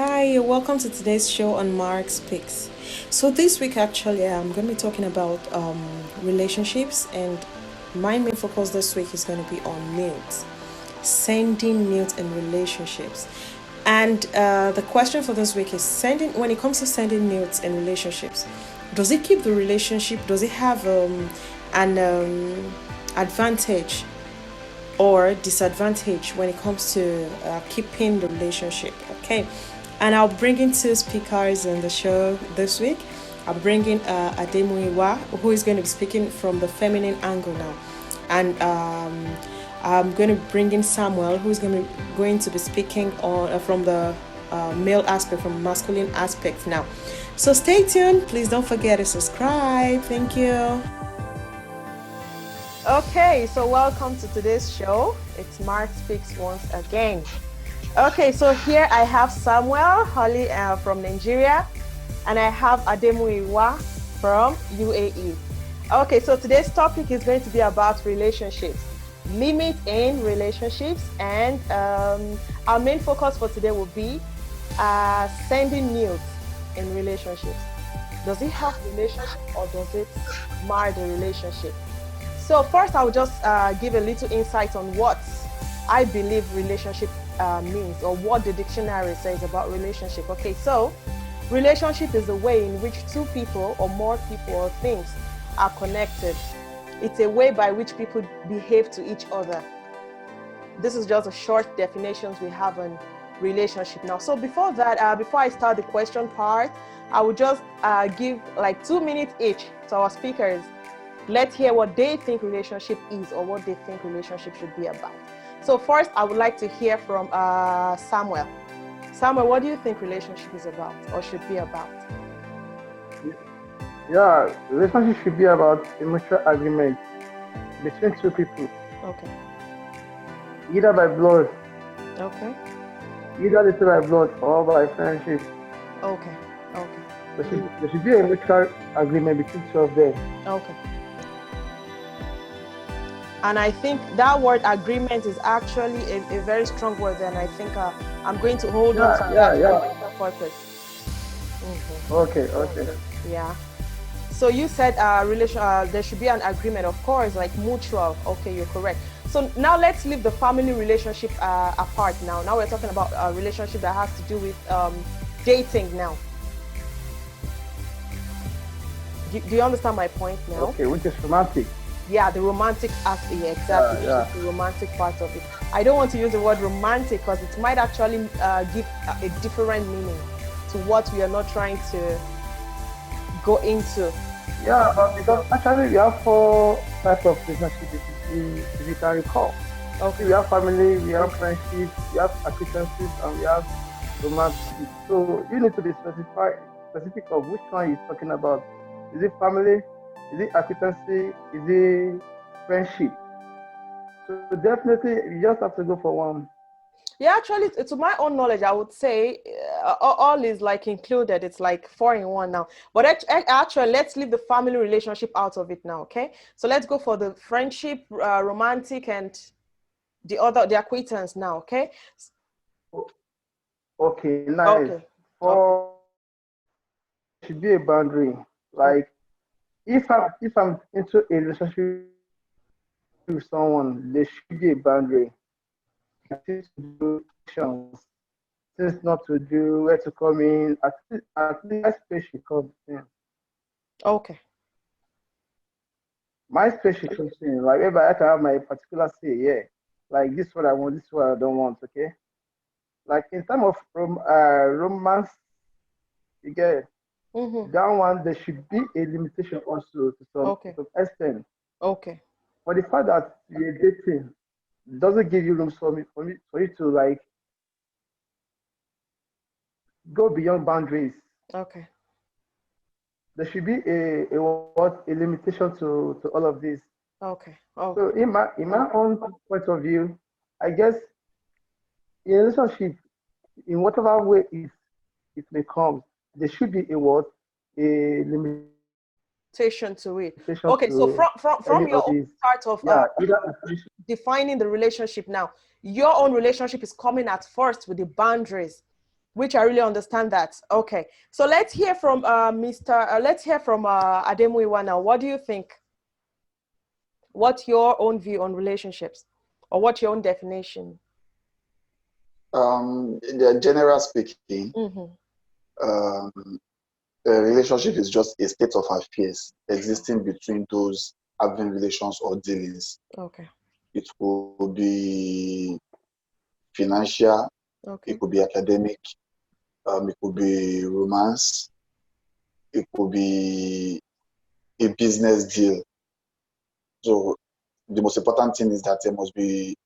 Hi, welcome to today's show on Margspeaks. So this week actually I'm going to be talking about relationships, and my main focus this week is going to be on nudes, sending nudes in relationships. And the question for this week is sending when it comes to sending nudes in relationships, does it keep the relationship? Does it have an advantage or disadvantage when it comes to keeping the relationship? Okay, and I'll bring in two speakers in the show this week. I'll bring in Ademuiwa, who is going to be speaking from the feminine angle now, and I'm going to bring in Samuel, who's going to be speaking on from the male aspect, from masculine aspect now. So stay tuned. Please don't forget to subscribe. Thank you. Okay, so welcome to today's show. It's Mark Speaks once again. Okay, so here I have Samuel Holly from Nigeria, and I have Ademuiwa from UAE. Okay, so today's topic is going to be about relationships, limit in relationships, and our main focus for today will be sending nudes in relationships. Does it help relationship or does it mar the relationship? So first, I'll just give a little insight on what I believe relationship means, or what the dictionary says about relationship. Okay, so relationship is a way in which two people or more people or things are connected. It's a way by which people behave to each other. This is just a short definitions we have on relationship now. So before that, before I start the question part, I will just give like 2 minutes each to our speakers. Let's hear what they think relationship is, or what they think relationship should be about. So first, I would like to hear from Samuel. Samuel, what do you think relationship is about or should be about? Yeah, relationship should be about mutual agreement between two people, Okay. either by blood, Okay. either little by blood or by friendship. Okay. Okay. There should be a mutual agreement between two of them. Okay. And I think that word agreement is actually a very strong word, and I think I'm going to hold on to that for later purpose. Okay. Yeah. So you said there should be an agreement, of course, like mutual. Okay, you're correct. So now let's leave the family relationship apart now. Now we're talking about a relationship that has to do with dating now. Do you understand my point now? Okay, which is romantic. Yeah, the romantic aspect, yeah, exactly. Yeah. The romantic part of it. I don't want to use the word romantic because it might actually give a different meaning to what we are not trying to go into. Yeah, because actually we have four types of relationships, if you can recall. Okay. We have family, we have friendship, we have acquaintances, and we have romantic. So you need to be specific of which one you're talking about. Is it family? Is it acquaintancy? Is it friendship? So definitely, you just have to go for one. Yeah, actually, to my own knowledge, I would say all is like included. It's like 4 in 1 now. But actually, let's leave the family relationship out of it now, okay? So let's go for the friendship, romantic, and the acquaintance now, okay? Okay, nice. Okay. For should be a boundary. Like if I'm into a relationship with someone, there should be a boundary. Things to do, things not to do, where to come in. At least my space should come in. Okay. My space should come in. Like if I can have my particular say, yeah. Like this is what I want, this is what I don't want. Okay. Like in terms of romance, you get that one. There should be a limitation also to some extent. Okay. For the fact that you're dating doesn't give you room for you to like go beyond boundaries. Okay. There should be a limitation to all of this. Okay. So in my own point of view, I guess in a relationship, in whatever way it may come, there should be a limitation to it. limitation Okay, so to from any your of own these. part of defining the relationship now, your own relationship is coming at first with the boundaries. Which I really understand that. Okay. So let's hear from let's hear from Ademuyiwa now. What do you think? What's your own view on relationships? Or what's your own definition? In the general speaking, Mm-hmm. A relationship is just a state of affairs existing between those having relations or dealings. Okay. It could be financial, Okay. it could be academic, it could be romance, it could be a business deal. So the most important thing is that there must be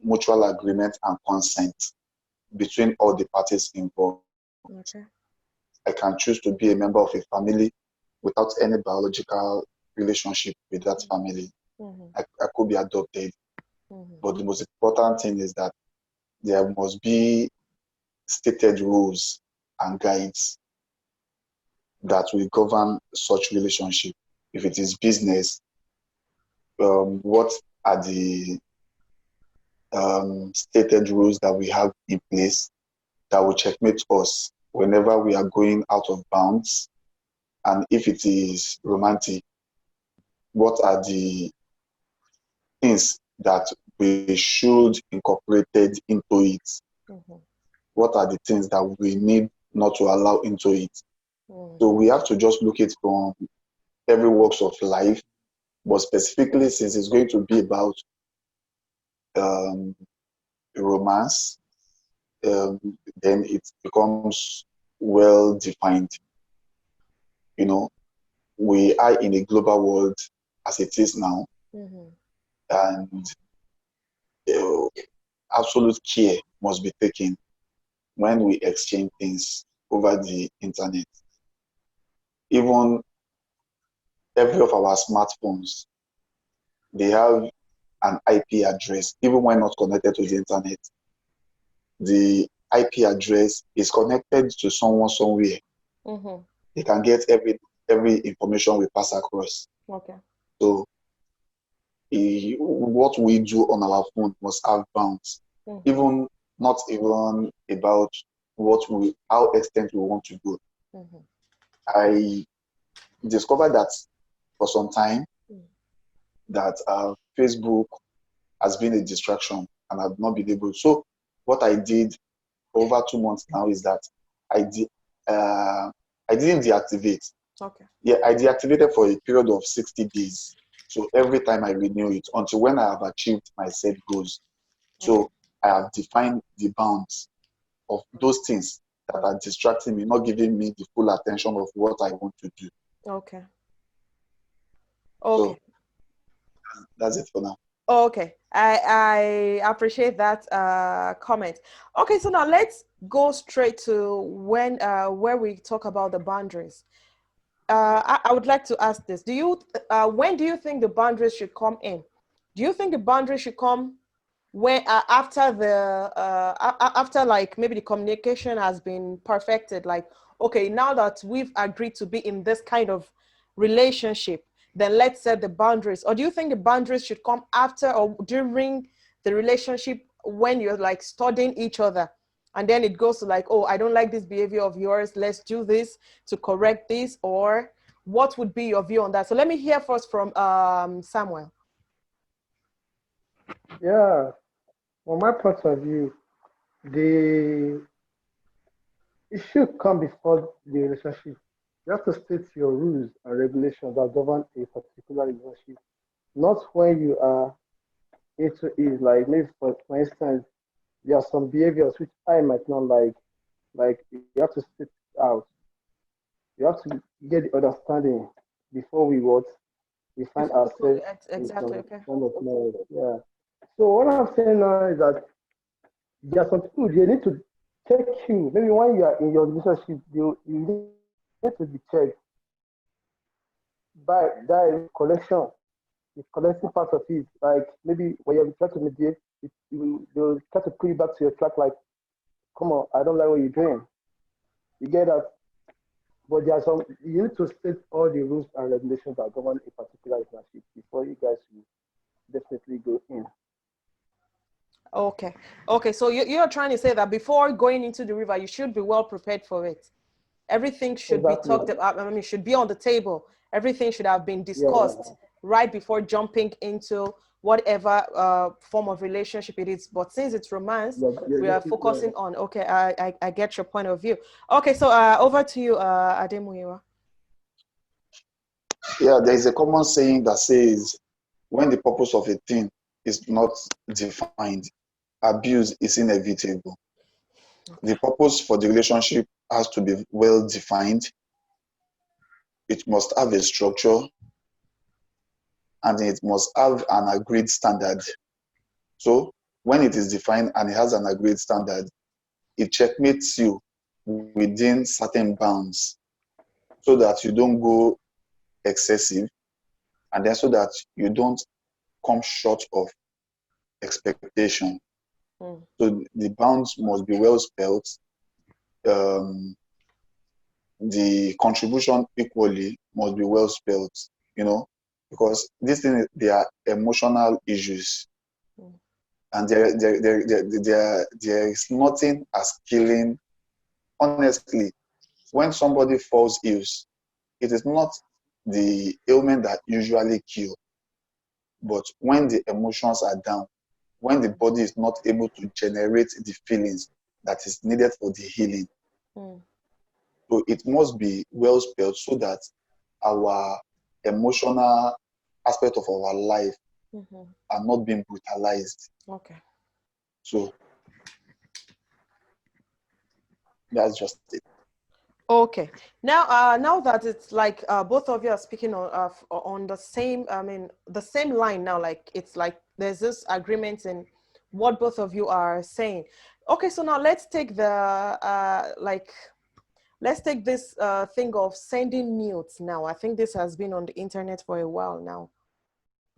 mutual agreement and consent between all the parties involved. Okay. I can choose to be a member of a family without any biological relationship with that family. Mm-hmm. I could be adopted. Mm-hmm. But the most important thing is that there must be stated rules and guides that will govern such relationship. If it is business, what are the stated rules that we have in place that will checkmate us whenever we are going out of bounds? And if it is romantic, what are the things that we should incorporated into it? Mm-hmm. What are the things that we need not to allow into it? Mm-hmm. So we have to just look at from every walks of life, but specifically since it's going to be about um, romance, then it becomes well defined. You know, we are in a global world as it is now, Mm-hmm. and uh, absolute care must be taken when we exchange things over the internet. Even every of our smartphones, they have an IP address, even when not connected to the internet. The IP address is connected to someone somewhere. Mm-hmm. They can get every information we pass across. Okay. So what we do on our phone must have bounds. Mm-hmm. Even not even about how extent we want to go. Mm-hmm. I discovered that for some time that Facebook has been a distraction and I've not been able. So what I did over 2 months now is that I did I didn't deactivate. Okay. Yeah, I deactivated for a period of 60 days. So every time I renew it until when I have achieved my set goals. So I have defined the bounds of those things that are distracting me, not giving me the full attention of what I want to do. Okay. Okay. So that's it for now. Okay. I appreciate that comment. Okay, so now let's go straight to when where we talk about the boundaries. I would like to ask this. When do you think the boundaries should come in? Do you think the boundaries should come when after like maybe the communication has been perfected, like, okay, now that we've agreed to be in this kind of relationship, then let's set the boundaries? Or do you think the boundaries should come after or during the relationship when you're like studying each other, and then it goes to like, oh, I don't like this behavior of yours, let's do this to correct this? Or what would be your view on that? So let me hear first from Samuel. Yeah, from my point of view, the it should come before the relationship. You have to state your rules and regulations that govern a particular relationship, not when you are into it. Like maybe for instance, there are some behaviors which I might not like. Like you have to state it out. You have to get the understanding before we find Before we could, ourselves in exactly, some okay. form of marriage. Yeah. So what I'm saying now is that there are some people they need to check you. Maybe when you are in your relationship, you need to be checked by that collection, the collecting part of it. Like maybe when you try to mediate, they'll try to pull you back to your track. Like, come on, I don't like what you're doing. You get that? But there are some. You need to state all the rules and regulations that govern a particular relationship before you guys will definitely go in. Okay. Okay. So you're trying to say that before going into the river, you should be well prepared for it. Everything should be Exactly. talked about. I mean, should be on the table. Everything should have been Yeah. discussed right before jumping into whatever form of relationship it is. But since it's romance, Yeah. Yeah. we Yeah. are focusing on, okay, I get your point of view. Okay, so over to you, Ademuyiwa. Yeah, there is a common saying that says, when the purpose of a thing is not defined, abuse is inevitable. The purpose for the relationship has to be well defined. It must have a structure and it must have an agreed standard. So when it is defined and it has an agreed standard, it checkmates you within certain bounds so that you don't go excessive, and then so that you don't come short of expectation. So the bounds must be well spelled. The contribution equally must be well spelled, because these things, they are emotional issues. And there is nothing as killing. Honestly, when somebody falls ill, it is not the ailment that usually kill, but when the emotions are down, when the body is not able to generate the feelings that is needed for the healing. So it must be well spelled so that our emotional aspect of our life are not being brutalized. Okay. So that's just it. Okay. Now that it's like both of you are speaking on the same, I mean, the same line now, like it's like there's this agreement in what both of you are saying. Okay, so now let's take let's take this thing of sending nudes now. I think this has been on the internet for a while now.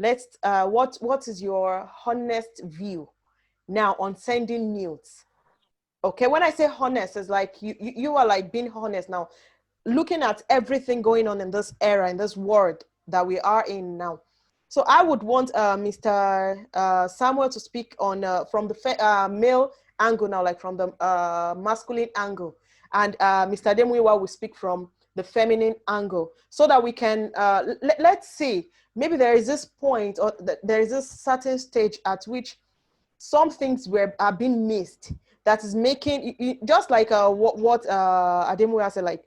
Let's what is your honest view now on sending nudes? Okay, when I say honest, it's like you are like being honest now, looking at everything going on in this era, in this world that we are in now. So I would want Mr. Samuel to speak on from the male angle now, like from the masculine angle, and Mr. Demuiwa will speak from the feminine angle, so that we can let's see. Maybe there is this point, or there is this certain stage at which some things are being missed, that is making just like what Ademuya said, like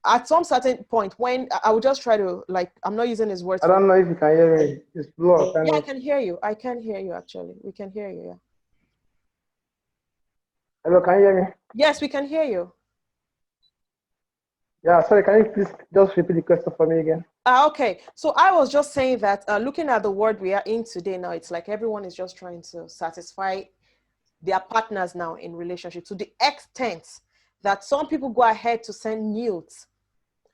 at some certain point when I would just try to, like, I'm not using his words I for don't know if you can hear me. It's blocked, kind yeah, I of. can hear you. I can hear you actually. We can hear you, yeah. Hello, can you hear me? Yes, we can hear you. Yeah, sorry, can you please just repeat the question for me again? Okay, so I was just saying that looking at the world we are in today now, it's like everyone is just trying to satisfy their partners now in relationship, to the extent that some people go ahead to send nudes.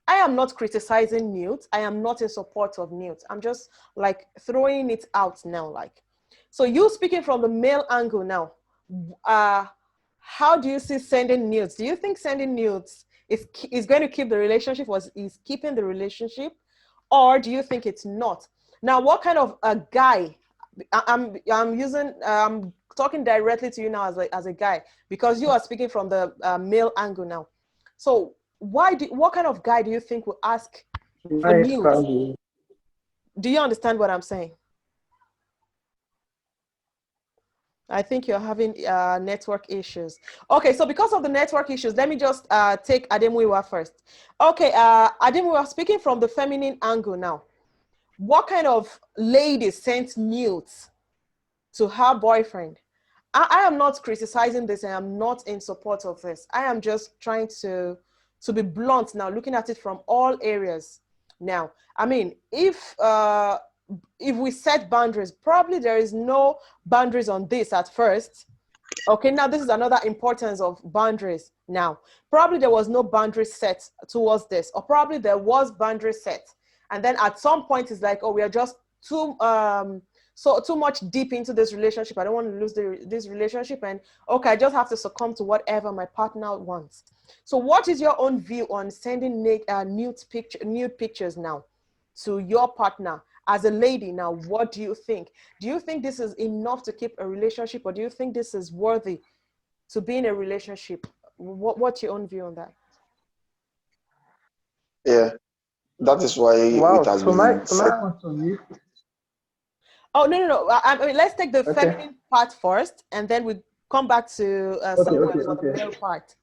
I am not criticizing nudes. I am not in support of nudes. I'm just like throwing it out now. Like, so you speaking from the male angle now, how do you see sending nudes? Do you think sending nudes is going to keep the relationship, or is keeping the relationship, or do you think it's not? Now, what kind of a guy? I'm talking directly to you now as a guy, because you are speaking from the male angle now. So what kind of guy do you think will ask for Nice, nudes? Candy. Do you understand what I'm saying? I think you're having network issues. Okay, so because of the network issues, let me just take Ademuyiwa first. Okay, Ademuyiwa, speaking from the feminine angle now, what kind of lady sent nudes to her boyfriend? I am not criticizing this. I am not in support of this. I am just trying to be blunt now, looking at it from all areas. Now, I mean, if we set boundaries, probably there is no boundaries on this at first. Okay, now this is another importance of boundaries. Now, probably there was no boundary set towards this, or probably there was boundary set, and then at some point it's like, oh, we are just too much deep into this relationship. I don't want to lose this relationship, and okay, I just have to succumb to whatever my partner wants. So, what is your own view on sending nude pictures now to your partner? as a lady now, what do you think? Do you think this is enough to keep a relationship, or do you think this is worthy to be in a relationship? What's your own view on that? Yeah, that is why it Wow. has So my been so my said. point of view. Oh, no. I mean, let's take the Okay. feminine part first, and then we come back to Okay. Samuel Okay. for the Okay. male part.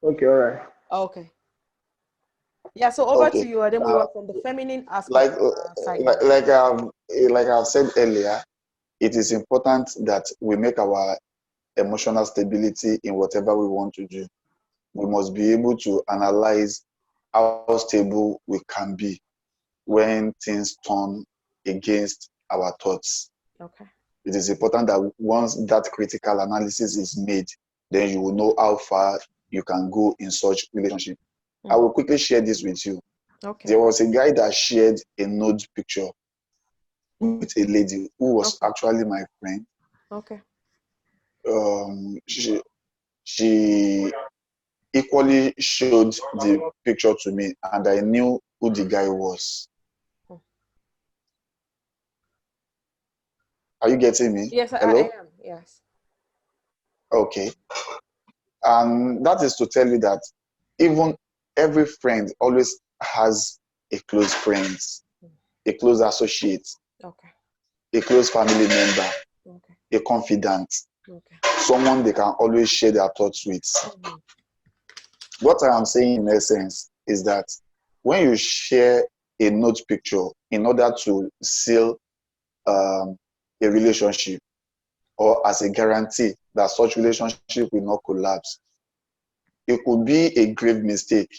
Okay. All right. Okay. Yeah, so over to Okay, you, uh, Ademuyiwa, from the feminine aspect like side like now. like I've said earlier, it is important that we make our emotional stability in whatever we want to do. We must be able to analyze how stable we can be when things turn against our thoughts. Okay. It is important that once that critical analysis is made, then you will know how far you can go in such relationship. I will quickly share this with you. Okay. There was a guy that shared a nude picture with a lady who was Okay. actually my friend. Okay. She equally showed the picture to me, and I knew who the guy was. Are you getting me? Yes, I Hello? am. Yes. Okay. And that is to tell you that even every friend always has a close friend, a close associate, Okay. a close family member, Okay. a confidant, Okay. someone they can always share their thoughts with. What I am saying in essence is that when you share a note picture in order to seal a relationship, or as a guarantee that such relationship will not collapse, it could be a grave mistake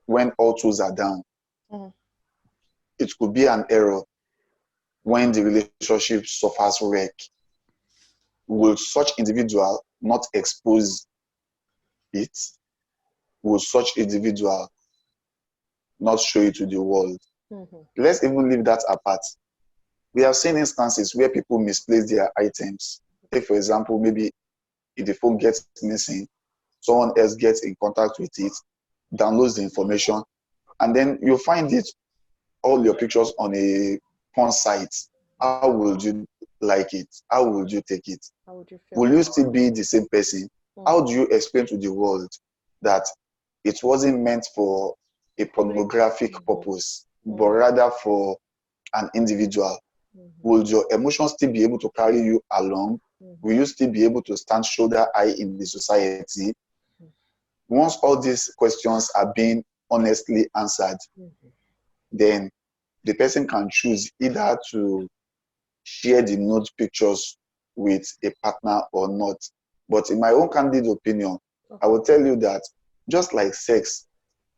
when all tools are down. It could be an error when the relationship suffers wreck. Will such individual not expose it? Will such individual not show it to the world? Let's even leave that apart. We have seen instances where people misplace their items. Take, for example, maybe if the phone gets missing, someone else gets in contact with it, downloads the information, and then you find it, all your pictures on a porn site. How would you like it? How would you take it? How would you feel? Will you still be the same person? How do you explain to the world that it wasn't meant for a pornographic purpose, but rather for an individual? Will your emotions still be able to carry you along? Will you still be able to stand shoulder high in the society? Once all these questions are being honestly answered, then the person can choose either to share the nude pictures with a partner or not. But in my own candid opinion, I will tell you that just like sex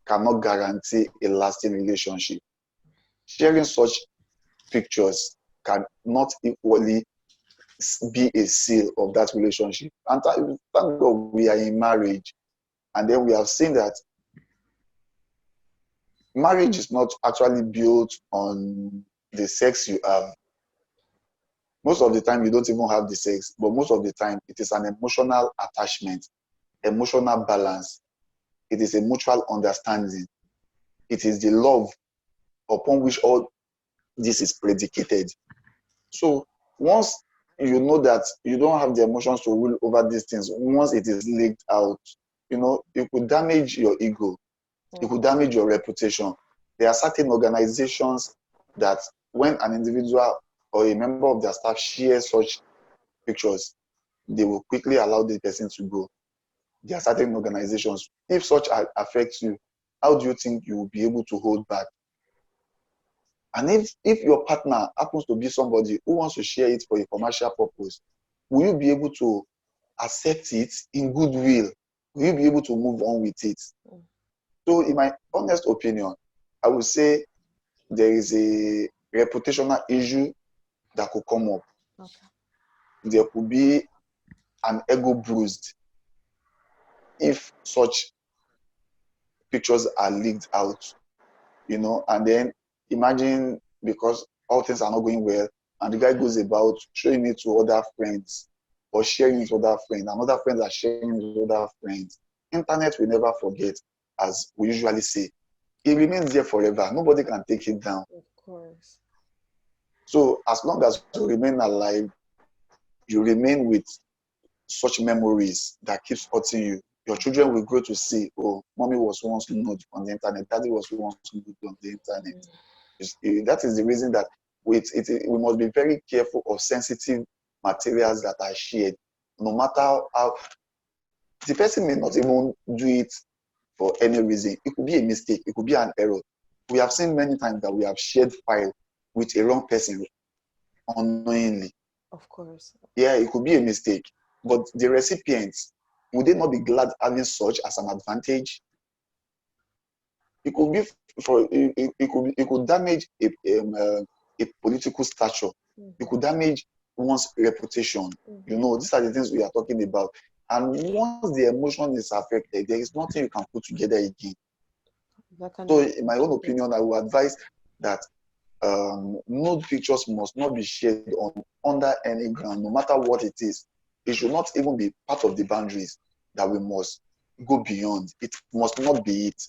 cannot guarantee a lasting relationship, sharing such pictures can not equally be a seal of that relationship. And thank God we are in marriage. And then we have seen that marriage is not actually built on the sex you have. Most of the time, you don't even have the sex, but most of the time, it is an emotional attachment, emotional balance. It is a mutual understanding. It is the love upon which all this is predicated. So once you know that you don't have the emotions to rule over these things, once it is leaked out, it could damage your ego. It could damage your reputation. There are certain organizations that when an individual or a member of their staff shares such pictures, they will quickly allow the person to go. There are certain organizations. If such affects you, how do you think you will be able to hold back? And if your partner happens to be somebody who wants to share it for a commercial purpose, will you be able to accept it in goodwill? Will you be able to move on with it? So in my honest opinion, I would say there is a reputational issue that could come up. There could be an ego bruised if such pictures are leaked out, and then imagine, because all things are not going well, and the guy goes about showing it to other friends or sharing it to other friends, and other friends are sharing it with other friends. Internet will never forget, as we usually say. it remains there forever. Nobody can take it down. Of course. So as long as you remain alive, you remain with such memories that keeps hurting you. Your children will grow to see, oh, mommy was once nude on the internet, daddy was once nude on the internet. That is the reason that we must be very careful of sensitive materials that are shared, no matter how the person may not even do it for any reason. It could be a mistake, it could be an error. We have seen many times that we have shared file with a wrong person unknowingly. Of course. Yeah, it could be a mistake, but the recipients, would they not be glad having such as an advantage? It could be it could damage a political stature. It could damage one's reputation. You know, these are the things we are talking about. And once the emotion is affected, there is nothing you can put together again. So, in my own opinion, I would advise that nude pictures must not be shared under any ground, no matter what it is. It should not even be part of the boundaries that we must go beyond. It must not be it.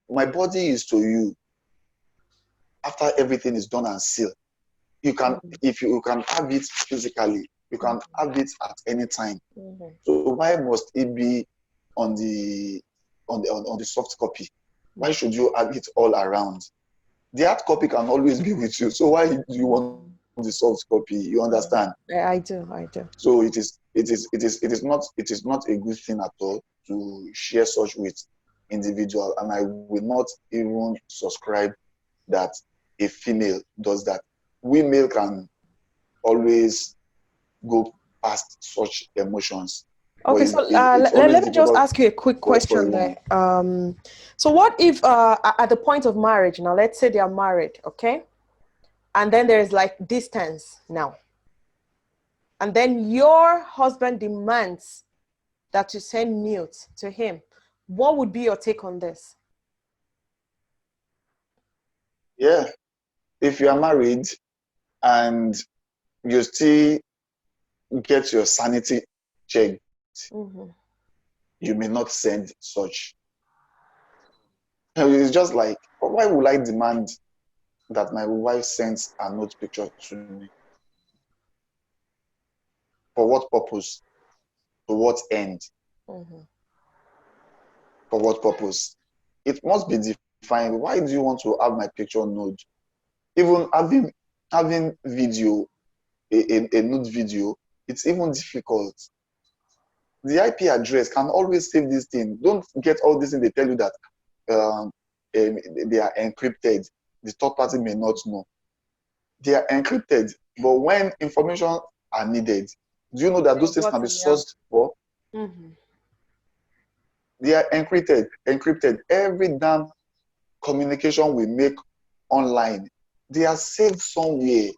My body is to you after everything is done and sealed. You can, if you can have it physically, you can have it at any time. So why must it be on the soft copy? Why should you have it all around? The hard copy can always be with you. So why do you want the soft copy? You understand? Yeah, I do. So it is not a good thing at all to share such with individual, and I will not even subscribe that a female does that. We male can always go past such emotions. Okay, so let me just ask you a quick question there. So what if at the point of marriage, now let's say they are married, okay? And then there's like distance now. And then your husband demands that you send nude to him. What would be your take on this? Yeah, if you are married and you still get your sanity checked, you may not send such. It's just like, why would I demand that my wife sends a nude picture to me? For what purpose? To what end? For what purpose? It must be defined. Why do you want to have my picture nude? Even having video, a nude video, it's even difficult. The IP address can always save this thing. Don't get all this thing they tell you that they are encrypted. The third party may not know. They are encrypted, but when information are needed, do you know that those things can be sourced for? They are encrypted. Every damn communication we make online, they are saved somewhere.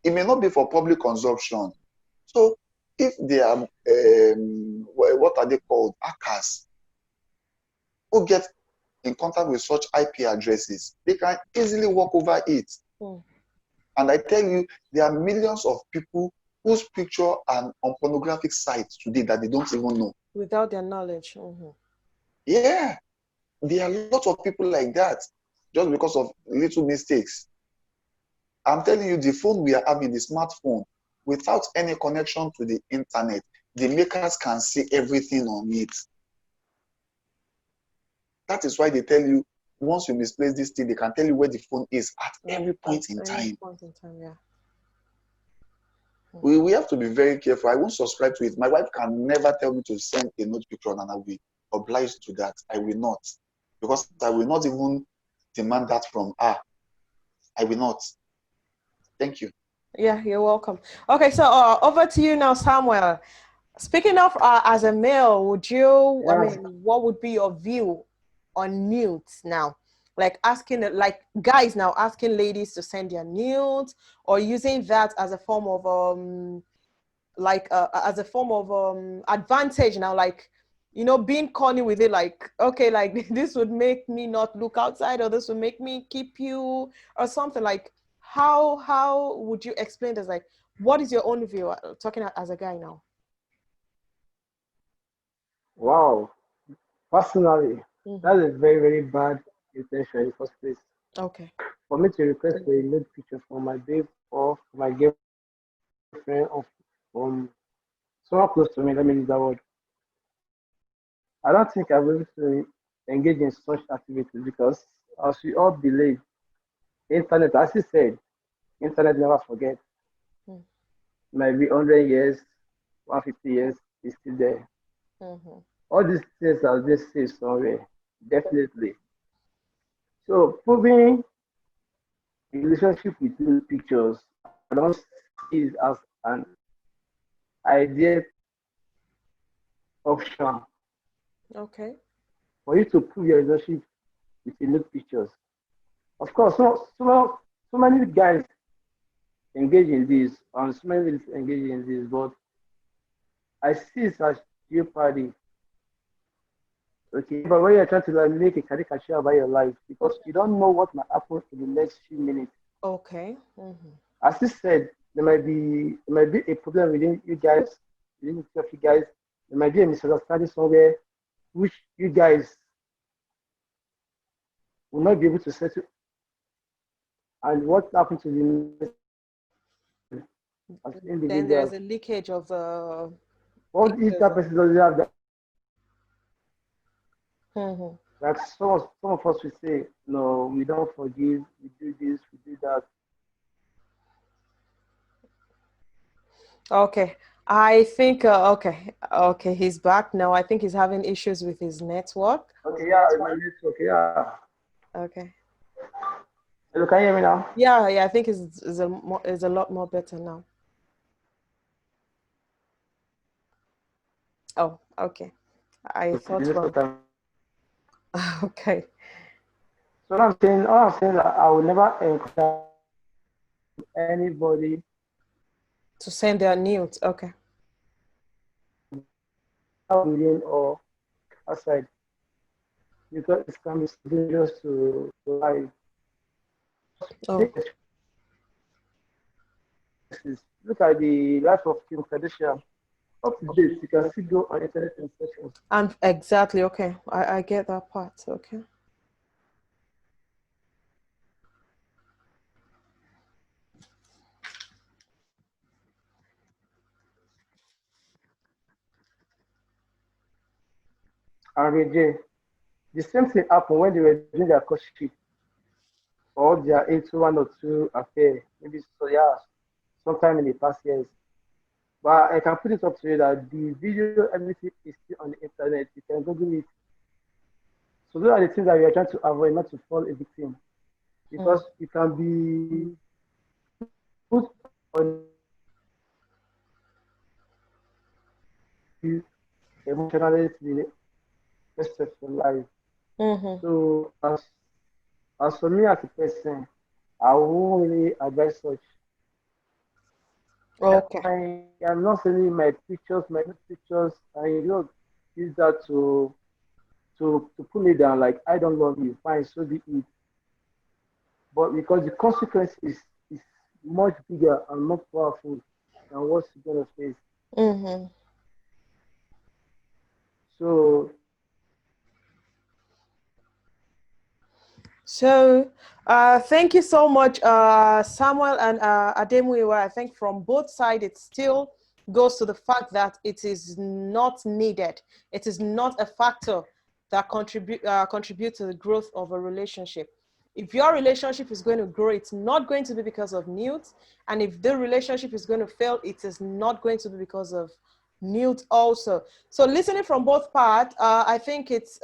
It may not be for public consumption. So if they are, what are they called? Hackers who get in contact with such IP addresses, they can easily walk over it. And I tell you, there are millions of people whose picture are on pornographic sites today that they don't even know. Without their knowledge. Yeah, there are lots of people like that just because of little mistakes. I'm telling you, the phone we are having, the smartphone, without any connection to the internet, the makers can see everything on it. That is why they tell you, once you misplace this thing, they can tell you where the phone is at every point in time. We have to be very careful. I won't subscribe to it. My wife can never tell me to send a note picture, and I will be obliged to that. I will not. Because I will not even demand that from her. I will not. Thank you. Yeah, you're welcome. Okay, so over to you now, Samuel. Speaking of as a male, would you, I mean, what would be your view on nudes now? Like asking, like guys now asking ladies to send their nudes, or using that as a form of advantage now, like, you know, being corny with it, like, okay, like this would make me not look outside, or this would make me keep you, or something. Like, how would you explain this? Like, what is your own view, talking as a guy now? Wow. Personally, That's a very, very bad intention in the first place. Okay. For me to request for a nude picture from my babe or from my girlfriend or from someone close to me, let me use that word. I don't think I'm able to engage in such activities because, as we all believe, internet, as you said, internet never forget. Mm. Might be 100 years, 150 years, it's still there. Mm-hmm. All these things are just saved somewhere, definitely. So, proving a relationship with new pictures, I don't see it as an ideal option Okay. for you to prove your relationship with a new pictures. Of course, so many guys engage in this, and so many ladies engage in this, but I see it as jeopardy. Okay, but when you're trying to like make a caricature about your life, because you don't know what might happen in the next few minutes. Okay. Mm-hmm. As you said, there might be a problem within you guys, within the two of you guys. There might be a misunderstanding somewhere, which you guys will not be able to settle. And what happened to the next person as Then there's individuals? a leakage of the What if pictures. that person doesn't have that? Mm-hmm. Like some of us will say, no, we don't forgive, we do this, we do that. Okay. I think, okay, he's back now. I think he's having issues with his network. Okay, yeah, my network, yeah. Okay. Hello, can you hear me now? Yeah, yeah, I think is a lot more better now. Oh, okay. I Okay, the thought network from, time. okay. So all I'm saying that I will never encourage anybody To send their nudes. Okay. out within or outside because it can be so dangerous to life. Oh, Look at the life of Kim Kardashian. Up to date, you can still go on internet and search for and exactly. Okay. I get that part. Okay. and reject. The same thing happened when they were doing their courtship or they are into one or two affair. Maybe so yeah, sometime in the past years. But I can put it up to you that the video, everything is still on the internet. You can Google it. So those are the things that we are trying to avoid, not to fall a victim. Because Mm. you can be put on you emotionally to the rest of your life. Mm-hmm. So as for me as a person, I won't really advise such. Okay. I'm not sending my pictures, my good pictures, and you don't use that to pull me down like I don't love you. Fine, so be it. But because the consequence is much bigger and more powerful than what you're gonna face. Mm-hmm. So So, thank you so much, Samuel and Ademuyiwa. I think from both sides, it still goes to the fact that it is not needed. It is not a factor that contribute to the growth of a relationship. If your relationship is going to grow, it's not going to be because of nudes. And if the relationship is going to fail, it is not going to be because of nudes also. So listening from both parts, I think it's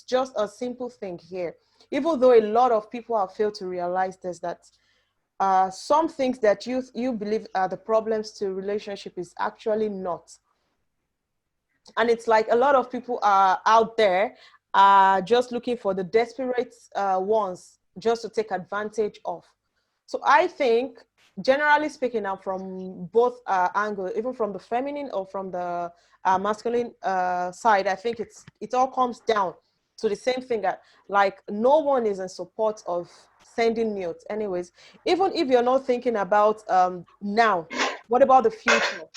just a simple thing here, even though a lot of people have failed to realize this, that some things that you believe are the problems to relationship is actually not. And it's like a lot of people are out there just looking for the desperate ones just to take advantage of. So I think, generally speaking, now from both angles, even from the feminine or from the masculine side, I think it all comes down to the same thing that, like, no one is in support of sending nudes. Anyways, even if you're not thinking about now, what about the future?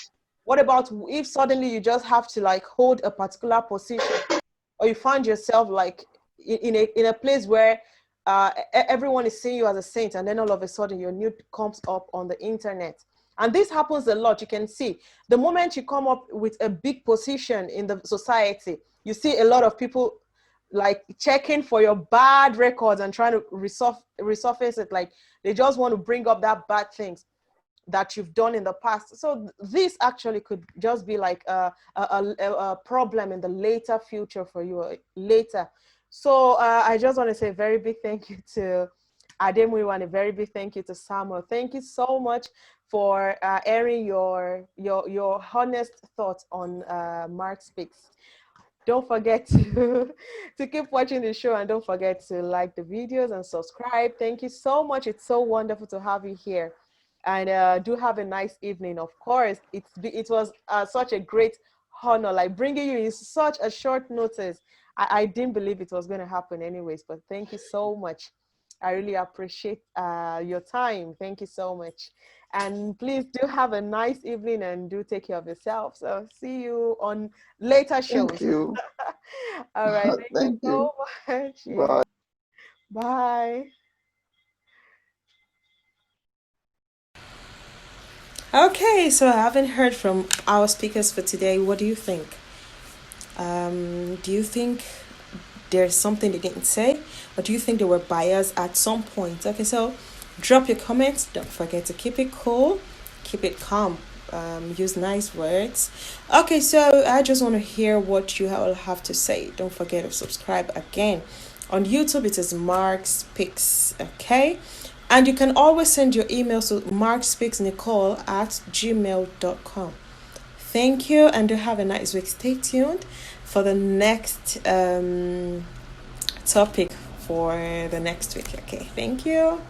What about if suddenly you just have to like hold a particular position, or you find yourself like in a place where everyone is seeing you as a saint, and then all of a sudden your nude comes up on the internet. And this happens a lot. You can see the moment you come up with a big position in the society, you see a lot of people like checking for your bad records and trying to resurface it. Like they just want to bring up that bad things that you've done in the past. So this actually could just be like a problem in the later future for you later. So I just want to say a very big thank you to Ademwiwa and a very big thank you to Samuel. Thank you so much for airing your honest thoughts on Margspeaks. Don't forget to keep watching the show, and don't forget to like the videos and subscribe. Thank you so much. It's so wonderful to have you here. And do have a nice evening. Of course, it was such a great honor, like bringing you in such a short notice. I didn't believe it was going to happen anyways, but thank you so much. I really appreciate your time. Thank you so much. And please do have a nice evening and do take care of yourself. So see you on later shows. Thank you. All right. Thank you so much. Bye. Bye. Okay, so I haven't heard from our speakers for today. What do you think? Do you think there's something they didn't say? Or do you think they were biased at some point? Okay, so drop your comments. Don't forget to keep it cool, keep it calm. Use nice words. Okay, so I just want to hear what you all have to say. Don't forget to subscribe again. On YouTube, it is Margspeaks, okay? And you can always send your emails to margspeaksnicole@gmail.com. Thank you, and do have a nice week. Stay tuned for the next topic for the next week. Okay, thank you.